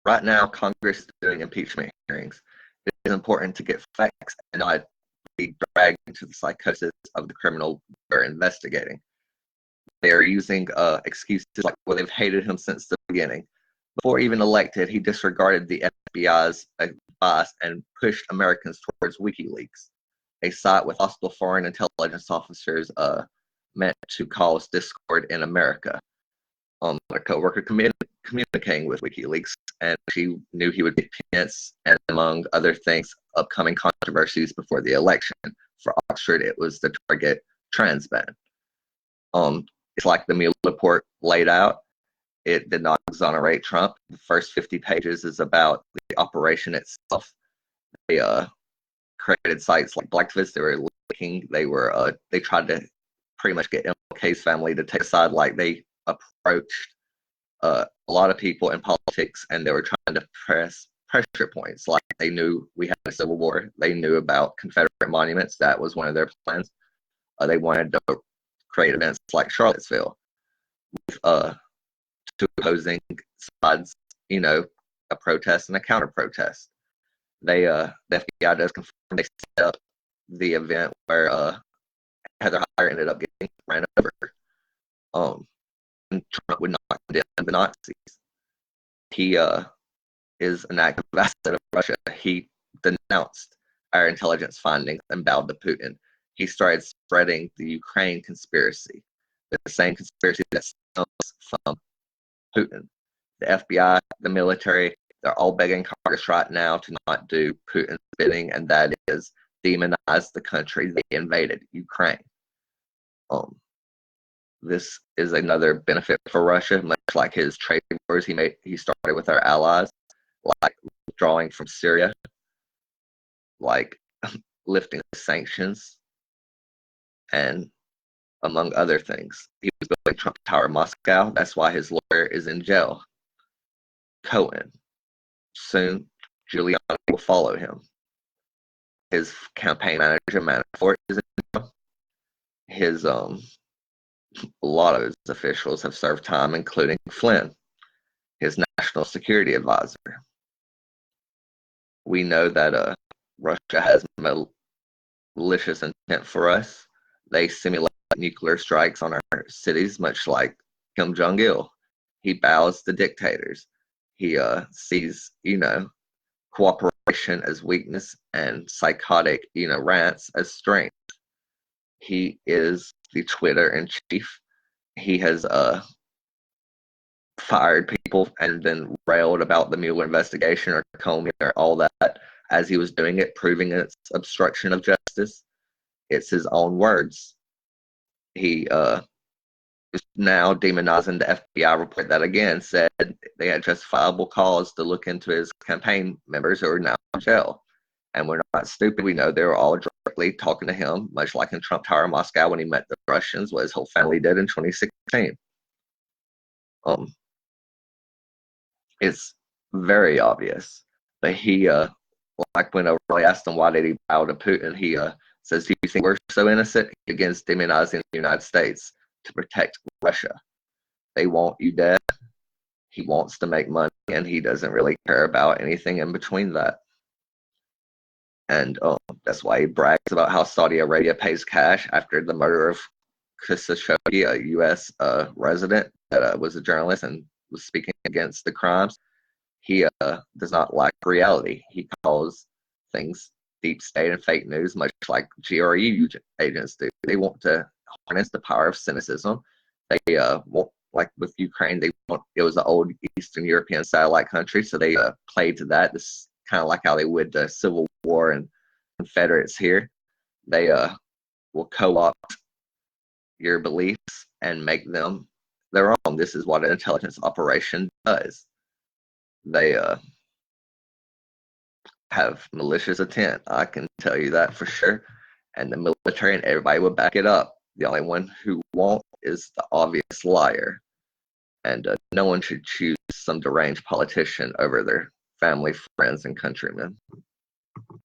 right now Congress is doing impeachment hearings. It is important to get facts and not be dragged into the psychosis of the criminal they're investigating. They are using excuses like, well, they've hated him since the beginning. Before even elected, he disregarded the FBI's advice and pushed Americans towards WikiLeaks, a site with hostile foreign intelligence officers meant to cause discord in America. A coworker communicating with WikiLeaks, and she knew he would be Pence, and among other things, upcoming controversies before the election. For Oxford, it was the target trans ban. It's like the Mueller report laid out. It did not exonerate Trump. The first 50 pages is about the operation itself. They created sites like Blackfist. They were leaking. They tried to pretty much get MLK's family to take a side. Like they approached a lot of people in politics, and they were trying to press pressure points. Like they knew we had a civil war. They knew about Confederate monuments. That was one of their plans. They wanted to create events like Charlottesville with two opposing sides, a protest and a counter protest. The FBI does confirm they set up the event where Heather Heyer ended up getting ran over. And Trump would not condemn the Nazis. He is an active asset of Russia. He denounced our intelligence findings and bowed to Putin. He started spreading the Ukraine conspiracy, the same conspiracy that stems from Putin. The FBI, the military, they're all begging Congress right now to not do Putin's bidding, and that is demonize the country they invaded, Ukraine. This is another benefit for Russia, much like his trade wars he started with our allies, like withdrawing from Syria, like lifting sanctions, and among other things. He was building Trump Tower in Moscow. That's why his lawyer is in jail. Cohen. Soon, Giuliani will follow him. His campaign manager, Manafort, is in jail. A lot of his officials have served time, including Flynn, his national security advisor. We know that Russia has malicious intent for us. They simulate nuclear strikes on our cities, much like Kim Jong-il. He bows to dictators. He sees, cooperation as weakness and psychotic, rants as strength. He is the Twitter-in-chief. He has fired people and then railed about the Mueller investigation or Comey or all that as he was doing it, proving its obstruction of justice. It's his own words. He is now demonizing the FBI report that again said they had justifiable cause to look into his campaign members who are now in jail. And we're not stupid. We know they were all directly talking to him, much like in Trump Tower in Moscow when he met the Russians, what his whole family did in 2016. It's very obvious. But he, like when O'Reilly asked him why did he bow to Putin, he says, do you think we're so innocent? He begins demonizing the United States to protect Russia. They want you dead. He wants to make money, and he doesn't really care about anything in between that. And that's why he brags about how Saudi Arabia pays cash after the murder of Khashoggi, a U.S. resident that was a journalist and was speaking against the crimes. He does not like reality. He calls things deep state and fake news, much like GRU agents do. They want to harness the power of cynicism. They want, like with Ukraine, it was an old Eastern European satellite country, so they played to that. This is kind of like how they would the Civil War and Confederates here. They will co-opt your beliefs and make them their own. This is what an intelligence operation does. They have malicious intent. I can tell you that for sure. And the military and everybody would back it up. The only one who won't is the obvious liar. And no one should choose some deranged politician over their family, friends, and countrymen.